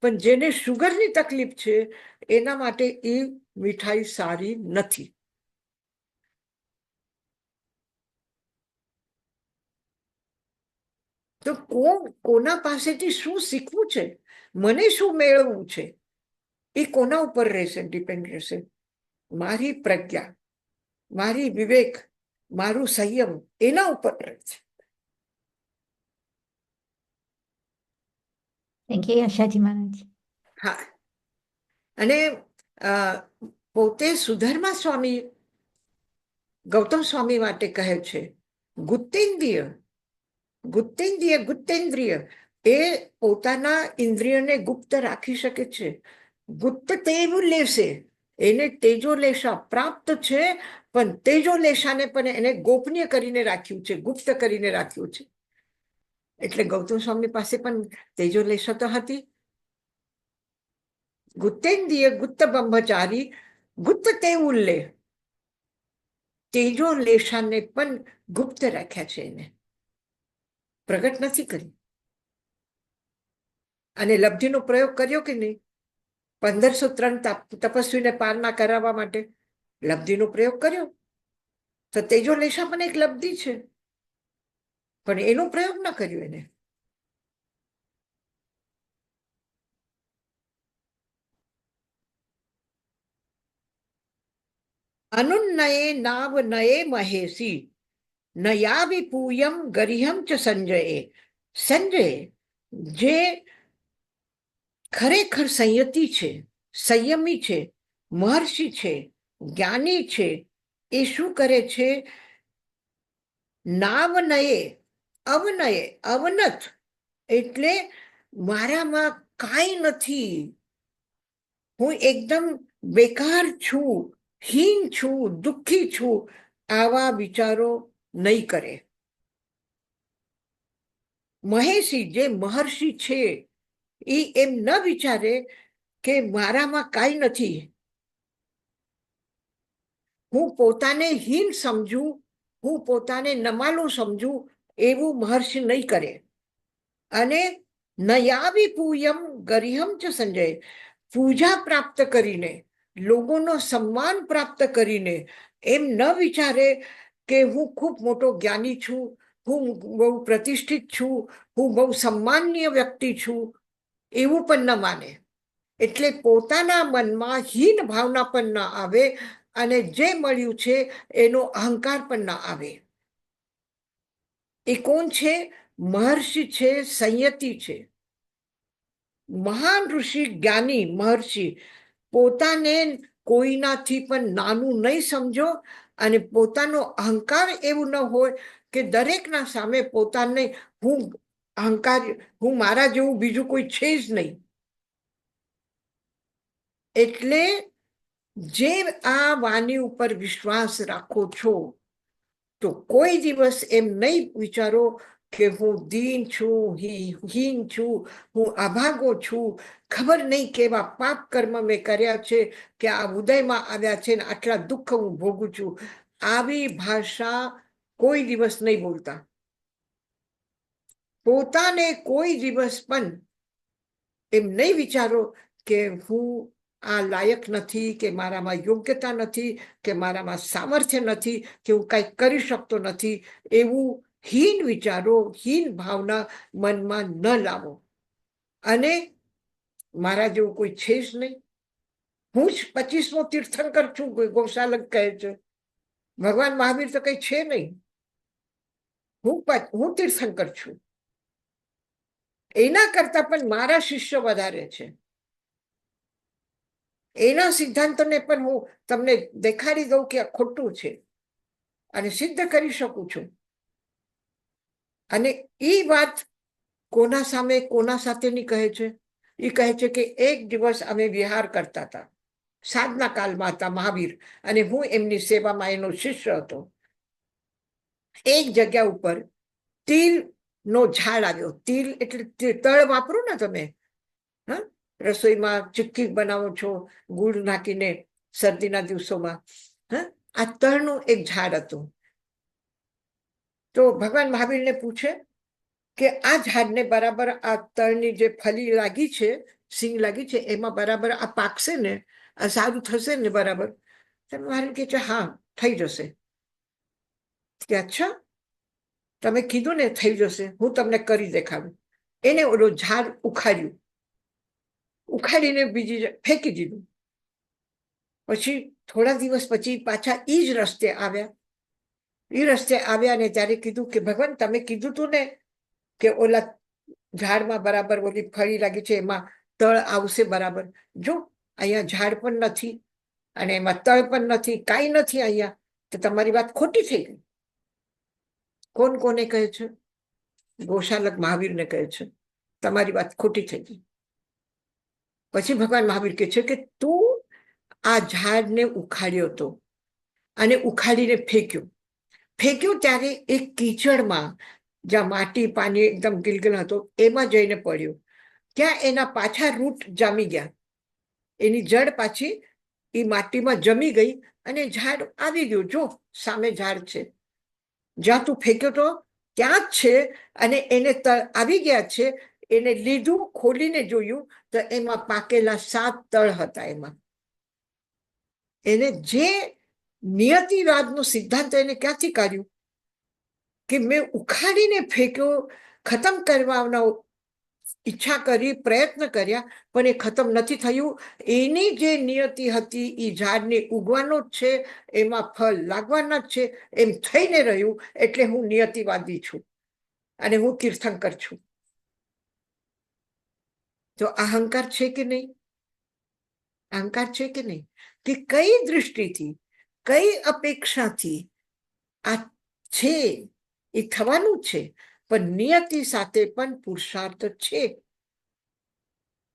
પણ જેને શુગરની તકલીફ છે એના માટે એ મીઠાઈ સારી નથી. તો કોના પાસેથી શું શીખવું છે, મને શું મેળવવું છે, એ કોના ઉપર રહેશે? ડિપેન્ડ રહેશે. મારી પ્રજ્ઞા, મારી વિવેક, મારું સંયમ એના ઉપર રહેશે. થેન્ક યુ આશાજી મહારાજ. હા. અને પોતે સુધર્મા સ્વામી ગૌતમ સ્વામી માટે કહે છે ગુપ્તેન્દ્રિય, ગુપ્તેન્દ્રિય, ગુપ્તેન્દ્રિય. એ પોતાના ઇન્દ્રિયને ગુપ્ત રાખી શકે છે. ગુપ્ત તેવું લેશે, એને તેજોલેશા પ્રાપ્ત છે, પણ તેજોલેશાને પણ એને ગોપનીય કરીને રાખ્યું છે, ગુપ્ત કરીને રાખ્યું છે. એટલે ગૌતમ સ્વામી પાસે પણ તેજોલેશા તો હતી. ગુપ્તેન્દ્રિય ગુપ્ત બ્રહ્મચારી, ગુપ્ત તેવું લે, તેજોલેશાને પણ ગુપ્ત રાખ્યા છે, એને પ્રગટ નથી કરી. અને લબ્ધિનો પ્રયોગ કર્યો કે નહીં? 1503 તપસ્વીને પારના કરાવવા માટે લબ્ધિનો પ્રયોગ કર્યો. તો તેજોલેશા પણ એક લબ્ધિ છે, પણ એનો પ્રયોગ ન કર્યો એને. અનુન્નયે નાવ નયે મહેશી નયાવિ પૂયમ ગરિહમ ચ સંજયે. સંજય જે ખરેખર સંયતિ છે, સંયમી છે, મહર્ષિ છે, જ્ઞાની છે, એ શું કરે છે? નાવનયે, અવનયે, અવનત એટલે મારામાં કાંઈ નથી, હું એકદમ બેકાર છું, હીન છું, દુઃખી છું, આવા વિચારો નહીં કરે. મહેશી જે મહર્ષિ છે એ એમ ન વિચારે કે મારામાં કાંઈ નથી, હું પોતાને હીન સમજું, હું પોતાને નમાલું સમજું, એવું મહર્ષિ નહીં કરે. અને નયાવી પૂયમ ગરિહમ ચ સંજય, પૂજા પ્રાપ્ત કરીને, લોકોનો સન્માન પ્રાપ્ત કરીને એમ ન વિચારે કે હું ખૂબ મોટો જ્ઞાની છું, હું બહુ પ્રતિષ્ઠિત છું, હું બહુ સન્માનનીય વ્યક્તિ છું, એવું પણ ન માને. એટલે પોતાના મનમાં હીન ભાવના પણ ન આવે અને જે મળ્યું છે એનો અહંકાર પણ ન આવે. એ કોણ છે? મહર્ષિ છે, સંયતિ છે, મહાન ઋષિ, જ્ઞાની મહર્ષિ. પોતાને કોઈનાથી પણ નાનું નહીં સમજો અને પોતાનો અહંકાર એવું ન હોય કે દરેકના સામે પોતાને હું અહંકાર, હું મારા જેવું બીજું કોઈ છે જ નહીં. એટલે જે આ વાણી ઉપર વિશ્વાસ રાખો છો તો કોઈ દિવસ એમ નહીં વિચારો કે હું દીન છું, હીન છું, હું અભાગો છું, ખબર નહીં કેવા પાપ કર્મ મેં કર્યા છે કે આ ઉદયમાં આવ્યા છે ને આટલા દુઃખ હું ભોગું છું. આવી ભાષા કોઈ દિવસ નહીં બોલતા. પોતાને કોઈ દિવસ પણ એમ નહીં વિચારો કે હું આ લાયક નથી, કે મારામાં યોગ્યતા નથી, કે મારામાં સામર્થ્ય નથી, કે હું કંઈક કરી શકતો નથી. એવું હીન વિચારો, હીન ભાવના મનમાં ન લાવો. અને મારા જેવું કોઈ છે જ નહીં. હું જ 25મો તીર્થંકર છું, ગોસાલક કહે છે. ભગવાન મહાવીર તો કઈ છે નહીં. હું તીર્થંકર છું. એના કરતા પણ મારા શિષ્ય વધારે છે. એના સિદ્ધાંતોને પણ હું તમને દેખાડી દઉં કે આ ખોટું છે અને સિદ્ધ કરી શકું છું. અને એ વાત કોના સામે, કોના સાથેની કહે છે? એ કહે છે કે એક દિવસ અમે વિહાર કરતા હતા, સાધના કાળમાં હતા મહાવીર, અને હું એમની સેવામાં એનો શિષ્ય હતો. એક જગ્યા ઉપર તિલનો ઝાડ આવ્યો. તિલ એટલે તળ વાપરો ને તમે, હા, રસોઈમાં ચીક્કી બનાવો છો ગુળ નાખીને શરદીના દિવસોમાં. હા, આ તળનું એક ઝાડ હતું. તો ભગવાન મહાવીરને પૂછે કે આ ઝાડને બરાબર આ તળની જે ફલી લાગી છે, સિંગ લાગી છે, એમાં બરાબર આ પાકશે ને, આ સારું થશે ને બરાબર? મહાવીર કહે છે હા, થઈ જશે. કે અચ્છા, તમે કીધું ને થઈ જશે, હું તમને કરી દેખાડું. એને ઓલો ઝાડ ઉખાડ્યું, ઉખાડીને બીજી ફેંકી દીધું. પછી થોડા દિવસ પછી પાછા એ જ રસ્તે આવ્યા. એ રસ્તે આવ્યા અને ત્યારે કીધું કે ભગવાન તમે કીધું તું ને કે ઓલા ઝાડમાં બરાબર ઓલી ફળી લાગી છે એમાં તળ આવશે બરાબર. જો અહીંયા ઝાડ પણ નથી અને એમાં તળ પણ નથી, કાંઈ નથી અહીંયા. તો તમારી વાત ખોટી થઈ ગઈ. કોણ કોને કહે છે? ગોશાલક મહાવીરને કહે છે તમારી વાત ખોટી થઈ ગઈ. પછી ભગવાન મહાવીર કહે છે કે તું આ ઝાડને ઉખાડ્યો હતો અને ઉખાડીને ફેંક્યો ત્યારે એક કીચડમાં, જ્યાં માટી પાણી એકદમ ગિલગિલ હતો, એમાં જઈને પડ્યો. ત્યાં એના પાછા રૂટ જામી ગયા, એની જડ પાછી એ માટીમાં જમી ગઈ અને ઝાડ આવી ગયું. જો સામે ઝાડ છે, જ્યાં તું ફેંક્યો તો ત્યાં જ છે અને એને તળ આવી ગયા છે. એને લીધું, ખોલીને જોયું તો એમાં પાકેલા 7 તળ હતા. એમાં એને જે નિયતિવાદનો સિદ્ધાંત એને ક્યાંથી કાઢ્યું કે મેં ઉખાડીને ફેંક્યો, ખતમ કરવાનો ઈચ્છા કરી, પ્રયત્ન કર્યા, પણ એ ખતમ નથી થયું. એની જે નિયતિ હતી એ ઝાડને ઉગવાનો જ છે, એમાં ફળ લાગવાના જ છે, એમ થઈને રહ્યું. એટલે હું નિયતિવાદી છું અને હું તીર્થંકર છું. તો અહંકાર છે કે નહીં? અહંકાર છે કે નહીં? કે કઈ દૃષ્ટિથી, કઈ અપેક્ષાથી આ છે? એ થવાનું છે, પણ નિયતિ સાથે પણ પુરુષાર્થ છે.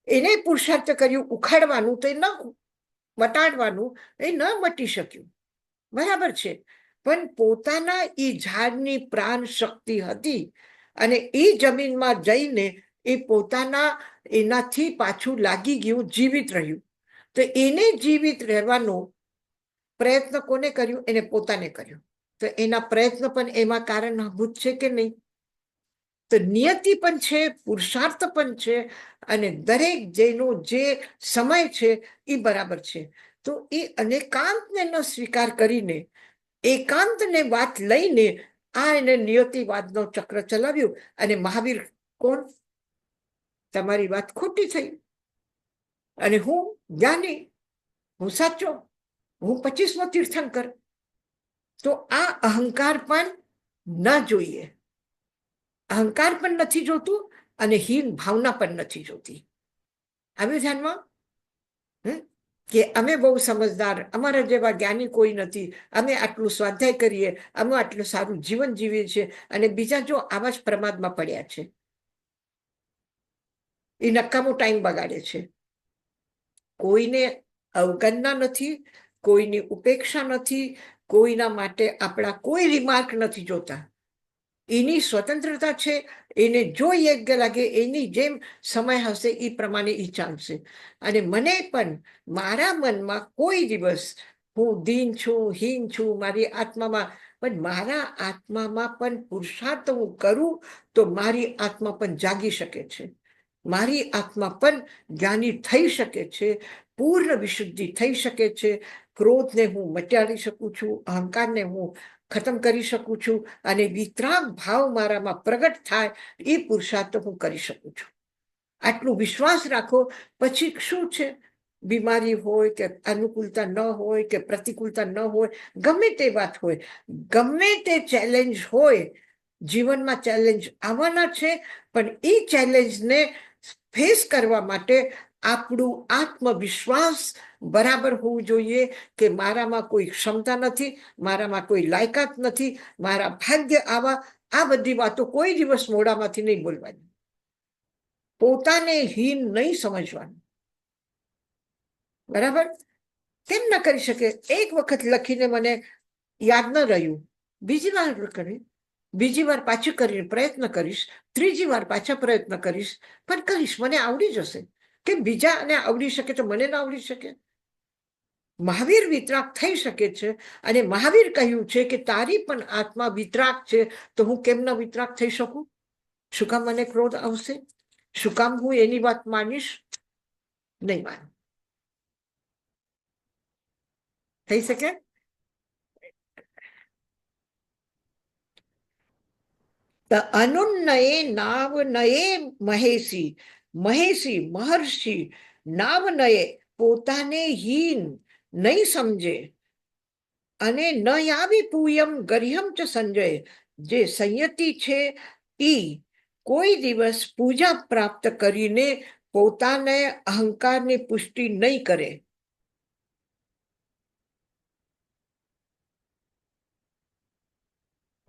એને પુરુષાર્થ કર્યું ઉખાડવાનું, તો એ ન મટાડવાનું, એ ન મટી શક્યું, બરાબર છે. પણ પોતાના એ ઝાડની પ્રાણ શક્તિ હતી અને એ જમીનમાં જઈને એ પોતાના એનાથી પાછું લાગી ગયું, જીવિત રહ્યું. તો એને જીવિત રહેવાનો પ્રયત્ન કોને કર્યું? એને પોતાને કર્યો. તો એના પ્રયત્ન પણ એમાં કારણભૂત છે કે નહીં? તો નિયતિ પણ છે, પુરુષાર્થ પણ છે, અને દરેક જેનો જે સમય છે એ બરાબર છે. તો એ અનેકાંતને ન સ્વીકાર કરીને એકાંતને વાત લઈને આ એને નિયતિવાદનો ચક્ર ચલાવ્યું. અને મહાવીર કોણ? તમારી વાત ખોટી થઈ, અને હું જ્ઞાની, હું સાચો, હું 25મો તીર્થંકર. તો આ અહંકાર પણ ન જોઈએ. અહંકાર પણ નથી જોતું, અને હીન ભાવના પણ નથી જોતી. આવ્યું ધ્યાનમાં? કે અમે બહુ સમજદાર, અમારા જેવા જ્ઞાની કોઈ નથી, અમે આટલું સ્વાધ્યાય કરીએ, અમે આટલું સારું જીવન જીવીએ છીએ, અને બીજા જો આવા જ પ્રમાદમાં પડ્યા છે. એ નકામો ટાઈમ બગાડે છે. કોઈને અવગણના નથી, કોઈની ઉપેક્ષા નથી, કોઈના માટે આપણા કોઈ રિમાર્ક નથી જોતા. એની સ્વતંત્રતા છે. એને જો યોગ્ય લાગે, એની જેમ સમય હશે એ પ્રમાણે એ ચાલશે. અને મને પણ મારા મનમાં કોઈ દિવસ હું દીન છું, હીન છું મારી આત્મામાં, પણ મારા આત્મામાં પણ પુરુષાર્થ હું કરું તો મારી આત્મા પણ જાગી શકે છે. મારી આત્મા પણ જ્ઞાની થઈ શકે છે, પૂર્ણ વિશુદ્ધિ થઈ શકે છે. ક્રોધને હું મટાડી શકું છું, અહંકારને હું ખતમ કરી શકું છું, અને વિતરાગ ભાવ મારામાં પ્રગટ થાય એ પુરુષાર્થ હું કરી શકું છું. આટલું વિશ્વાસ રાખો. પછી શું છે? બીમારી હોય કે અનુકૂળતા ન હોય કે પ્રતિકૂળતા ન હોય, ગમે તે વાત હોય, ગમે તે ચેલેન્જ હોય, જીવનમાં ચેલેન્જ આવવાના છે. પણ એ ચેલેન્જને ફેસ કરવા માટે આપણું આત્મવિશ્વાસ બરાબર હોવું જોઈએ કે મારામાં કોઈ ક્ષમતા નથી, મારામાં કોઈ લાયકાત નથી, મારા ભાગ્ય આવા. આ બધી વાતો કોઈ દિવસ મોઢામાંથી નહીં બોલવાની. પોતાને હીન નહીં સમજવાનું. બરાબર? કેમ ન કરી શકે? એક વખત લખીને મને યાદ ન રહ્યું, બીજી વાર કરી, બીજી વાર પાછું કરીને પ્રયત્ન કરીશ, ત્રીજી વાર પાછા પ્રયત્ન કરીશ, પણ કરીશ, મને આવડી જશે. કેમ બીજાને આવડી શકે તો મને ના આવડી શકે? મહાવીર વિતરાગ થઈ શકે છે, અને મહાવીર કહ્યું છે કે તારી પણ આત્મા વિતરાગ છે, તો હું કેમ ન વિતરાગ થઈ શકું? શું કામ મને ક્રોધ આવશે? શું કામ હું એની વાત માનીશ? નહીં માનું. થઈ શકે? અનુન્નયે નાવનયે મહેશી, મહેશી મહર્ષિ નાવનયે પોતાને હીન નહીં સમજે, અને ન આવી પૂયમ ગર્હમ ચ સંજય. જે સંયતિ છે ઈ કોઈ દિવસ પૂજા પ્રાપ્ત કરીને પોતાને અહંકારની પુષ્ટિ નહીં કરે.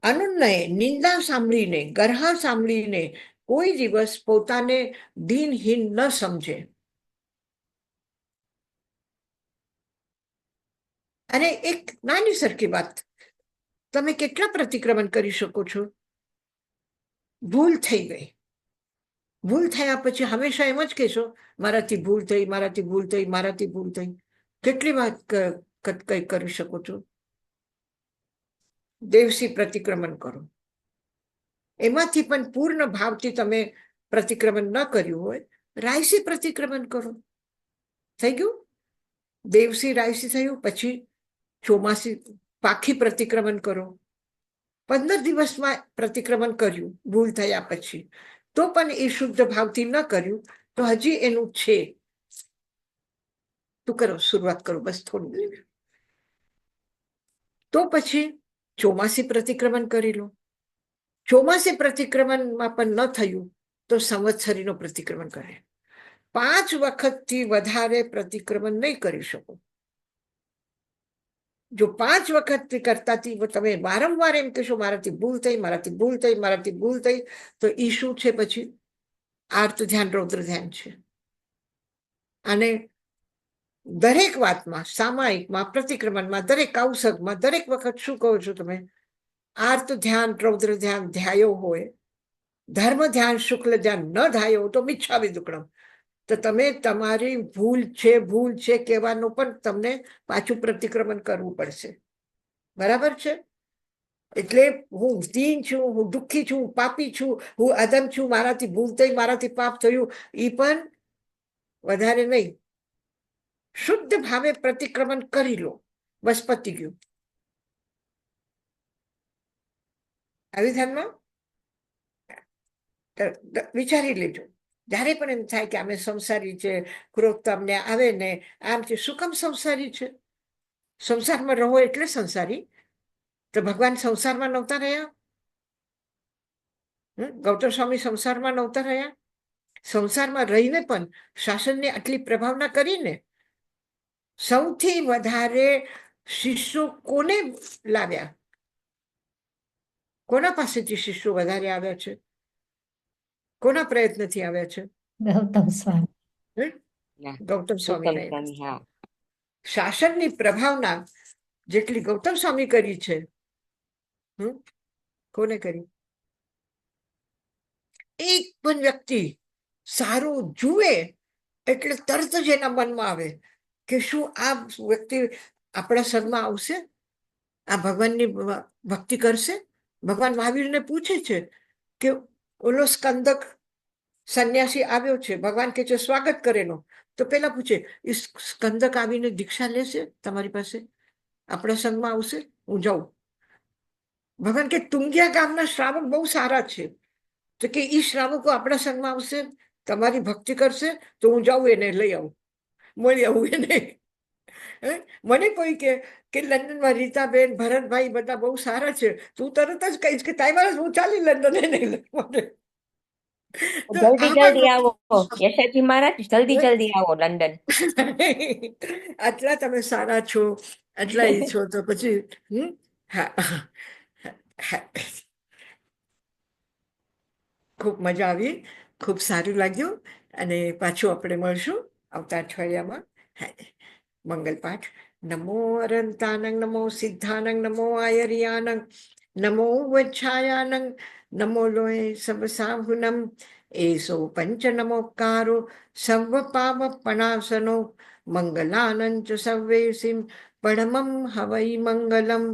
અનુન્નય નિંદા સાંભળીને, ગરહા સાંભળીને કોઈ દિવસ પોતાને દીનહીન ન સમજે. અને એક નાની સરખી વાત, તમે કેટલા પ્રતિક્રમણ કરી શકો છો? ભૂલ થઈ ગઈ, ભૂલ થયા પછી હંમેશા એમ જ કહેશો મારાથી ભૂલ થઈ, મારાથી ભૂલ થઈ, મારાથી ભૂલ થઈ. કેટલી વાત કઈ કરી શકો છો? દેવસી પ્રતિક્રમણ કરો. એમાંથી પણ પૂર્ણ ભાવથી તમે પ્રતિક્રમણ ન કર્યું હોય, રાયસી પ્રતિક્રમણ કરો. થઈ ગયું? દેવસી રાયસી થયું. પછી ચોમાસી પાખી પ્રતિક્રમણ કરો. 15 દિવસમાં પ્રતિક્રમણ કર્યું ભૂલ થયા પછી, તો પણ એ શુદ્ધ ભાવથી ન કર્યું તો હજી એનું છે. તું કરો, શરૂઆત કરો, બસ થોડું. તો પછી ચોમાસી પ્રતિક્રમણ કરી લો. ચોમાસી પ્રતિક્રમણમાં પણ ન થયું તો સંવત્સરીનો પ્રતિક્રમણ કરે. 5 વખતથી વધારે પ્રતિક્રમણ નહીં કરી શકો. જો 5 વખત કરતાથી તમે વારંવાર એમ કહેશો મારાથી ભૂલ થઈ, મારાથી ભૂલ થઈ, મારાથી ભૂલ થઈ, તો એ શું છે? પછી આર્ત ધ્યાન, રૌદ્ર ધ્યાન છે. અને દરેક વાતમાં, સામાયિકમાં, પ્રતિક્રમણમાં, દરેક ઔષધમાં, દરેક વખત શું કહો છો તમે? આર્ત ધ્યાન, રૌદ્ર ધ્યાન ધ્યાયો હોય, ધર્મ ધ્યાન, શુક્લ ધ્યાન ન ધાયો તો મિચ્છામી દુક્કડમ. તો તમે તમારી ભૂલ છે કહેવાનું પણ તમને પાછું પ્રતિક્રમણ કરવું પડશે. બરાબર છે? એટલે હું દીન છું, હું દુઃખી છું, હું પાપી છું, હું અધમ છું, મારાથી ભૂલ થઈ, મારાથી પાપ થયું, એ પણ વધારે નહીં. શુદ્ધ ભાવે પ્રતિક્રમણ કરી લો, બસ પતી ગયું. આવી ધ્યાનમાં વિચારી લેજો. જ્યારે પણ એમ થાય કે અમે સંસારી છે, ક્રોધ તમને આવે ને આમ છે, શું કામ સંસારી છે? સંસારમાં રહો એટલે સંસારી. તો ભગવાન સંસારમાં નહોતા રહ્યા? ગૌતમ સ્વામી સંસારમાં નહોતા રહ્યા? સંસારમાં રહીને પણ શાસનને આટલી પ્રભાવના કરીને સૌથી વધારે શિષ્યો કોને લાવ્યા? કોના પાસેથી શિષ્યો વધારે આવ્યા છે? કોના પ્રયત્નથી આવ્યા છે? ગૌતમ સ્વામી. ગૌતમ સ્વામી. હા, શાસનની પ્રભાવના જેટલી ગૌતમ સ્વામી કરી છે, કોને કરી? એક પણ વ્યક્તિ સારું જુએ એટલે તરત જ એના મનમાં આવે કે શું આ વ્યક્તિ આપણા સંઘમાં આવશે, આ ભગવાનની ભક્તિ કરશે? ભગવાન મહાવીરને પૂછે છે કે ઓલો સ્કંદક સંન્યાસી આવ્યો છે, ભગવાન કે છે સ્વાગત કરેલો. તો પેલા પૂછે, સ્કંદક આવીને દીક્ષા લેશે તમારી પાસે, આપણા સંઘમાં આવશે? હું જાઉં. ભગવાન કે તુંગિયા ગામના શ્રાવક બહુ સારા છે, તો કે ઈ શ્રાવકો આપણા સંઘમાં આવશે, તમારી ભક્તિ કરશે, તો હું જાઉં એને લઈ આવું, મળી આવું એને. મને કોઈ કે લંડનમાં રીતાબેન, ભરતભાઈ બધા બહુ સારા છે, તું તરત જ કહીશ કે તાઈ હું ચાલી લંડન એને જલ્દી આવો યશાજી મહારાજ, જલ્દી આવો લંડન. આટલા તમે સારા છો, આટલા એ છો, તો પછી ખૂબ મજા આવી, ખૂબ સારું લાગ્યું. અને પાછું આપણે મળશું આવતા અઠવાડિયામાં. મંગલ પાઠ. નમો અરંતાનંગ, નમો સિદ્ધાનંગ, નમો આયર્યાનંગ, નમો વચ્છાયાનંગ, નમો લોય સવસાહુનમ, એસો પંચ નમોકારો સર્વ પાપ પણાસનો, મંગલાનંચ સર્વેસિમ પરમમ હવૈ મંગલમ.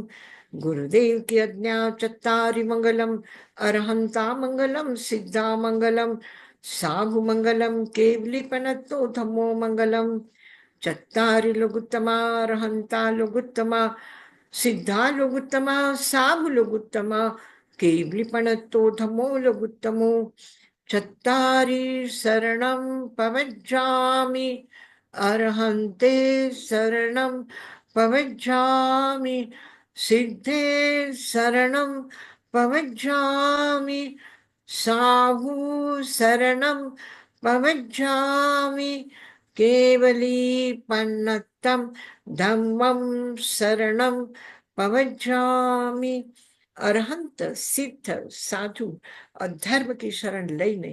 ગુરુદેવ की આજ્ઞા ચત્તારી મંગલમ, અરહંતા મંગલમ, સિદ્ધા મંગલમ, સાહુ મંગલમ, કેવલી પનત્તો ધમ્મો મંગલમ. ચત્તારી લોગુત્તમા, અરહંતા લોગુત્તમા, સિદ્ધા લોગુત્તમા, સાહુ લોગુત્તમા, કેવલી પનત્તો ધમ્મો લોગુત્તમો. ચત્તારી શરણમ પવજ્જામિ, અરહંતે શરણમ પવજ્જામિ, સિદ્ધે શરણમ પવજ્જામિ, સાહુ શરણમ પવજ્જામિ, કેવલી પન્નતમ ધમ્મમ શરણમ પવજ્જામિ. અરહંત, સિદ્ધ, સાધુ, અધર્મ કી શરણ લઈને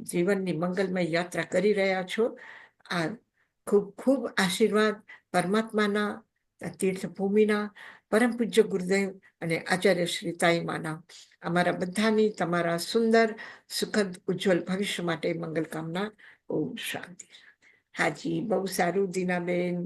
જીવનની મંગલમય યાત્રા કરી રહ્યા છો. આ ખૂબ ખૂબ આશીર્વાદ પરમાત્માના, તીર્થભૂમિના, પરમ પૂજ્ય ગુરુદેવ અને આચાર્ય શ્રી તાઈમાના અમારા બધાની તમારા સુંદર સુખદ ઉજ્જવલ ભવિષ્ય માટે મંગલ કામના. ઓમ શાંતિ. હાજી, બહુ સારું દીનાબેન,